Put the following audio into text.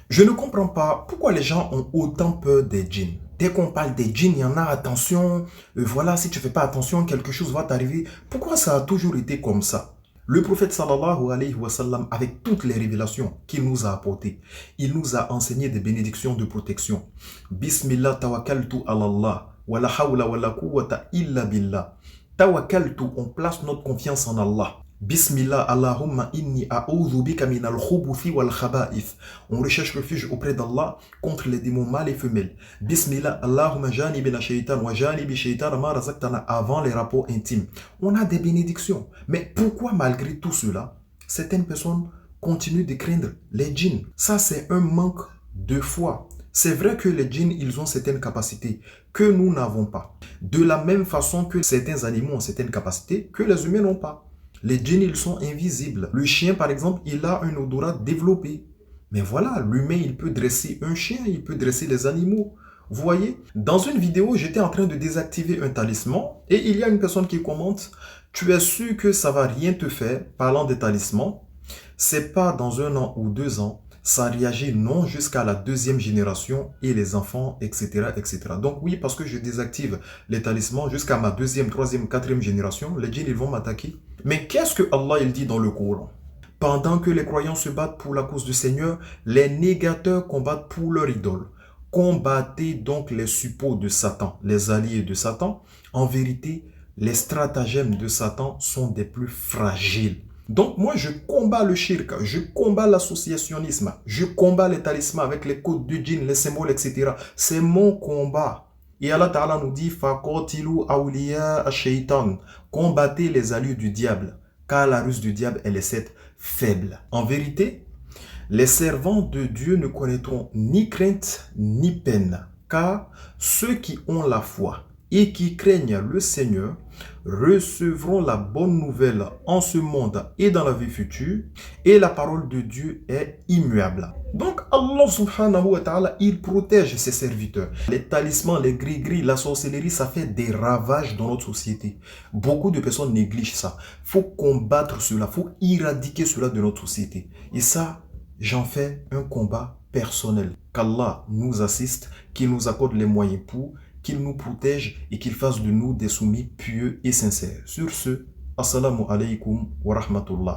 Je ne comprends pas pourquoi les gens ont autant peur des djinns. Dès qu'on parle des djinns, il y en a attention. Voilà, si tu ne fais pas attention, quelque chose va t'arriver. Pourquoi ça a toujours été comme ça? Le prophète sallallahu alayhi wa sallam, avec toutes les révélations qu'il nous a apportées, il nous a enseigné des bénédictions de protection. Bismillah tawakkaltu ala Allah, wa la hawla wa la quwwata illa billah. Tawakkaltu, on place notre confiance en Allah. Bismillah, Allahumma inni a'udhu bika min al-khubuthi wal khaba'ith. On recherche refuge auprès d'Allah contre les démons mâles et femelles. Bismillah, Allahumma janibina shaytan wa janibi shaytan ma razaqtana, avant les rapports intimes. On a des bénédictions. Mais pourquoi malgré tout cela, certaines personnes continuent de craindre les djinns? Ça, c'est un manque de foi. C'est vrai que les djinns, ils ont certaines capacités que nous n'avons pas. De la même façon que certains animaux ont certaines capacités que les humains n'ont pas. Les djinns, ils sont invisibles. Le chien, par exemple, il a un odorat développé. Mais voilà, l'humain, il peut dresser un chien, il peut dresser les animaux. Vous voyez, dans une vidéo, j'étais en train de désactiver un talisman et il y a une personne qui commente: tu es sûr que ça va rien te faire, parlant des talismans? C'est pas dans 1 an ou 2 ans, ça réagit non jusqu'à la 2e génération et les enfants, etc., etc. Donc oui, parce que je désactive les talismans jusqu'à ma 2e, 3e, 4e génération, les djinns, ils vont m'attaquer. Mais qu'est-ce que Allah, il dit dans le Coran? Pendant que les croyants se battent pour la cause du Seigneur, les négateurs combattent pour leur idole. Combattez donc les suppôts de Satan, les alliés de Satan. En vérité, les stratagèmes de Satan sont des plus fragiles. Donc moi, je combats le shirk, je combats l'associationnisme, je combats les talismans avec les codes du djinn, les symboles, etc. C'est mon combat. Et Allah Ta'ala nous dit: Faqatilu awliya ash-shaytan. Combattez les alliés du diable, car la ruse du diable, elle est cette faible. En vérité, les servants de Dieu ne connaîtront ni crainte ni peine, car ceux qui ont la foi et qui craignent le Seigneur recevront la bonne nouvelle en ce monde et dans la vie future, et la parole de Dieu est immuable. Donc Allah subhanahu wa ta'ala, il protège ses serviteurs. Les talismans, les gris-gris, la sorcellerie, ça fait des ravages dans notre société. Beaucoup de personnes négligent ça. Il faut combattre cela, il faut éradiquer cela de notre société. Et ça, j'en fais un combat personnel. Qu'Allah nous assiste, qu'il nous accorde les moyens pour, qu'il nous protège et qu'il fasse de nous des soumis pieux et sincères. Sur ce, assalamu alaikum wa rahmatullah.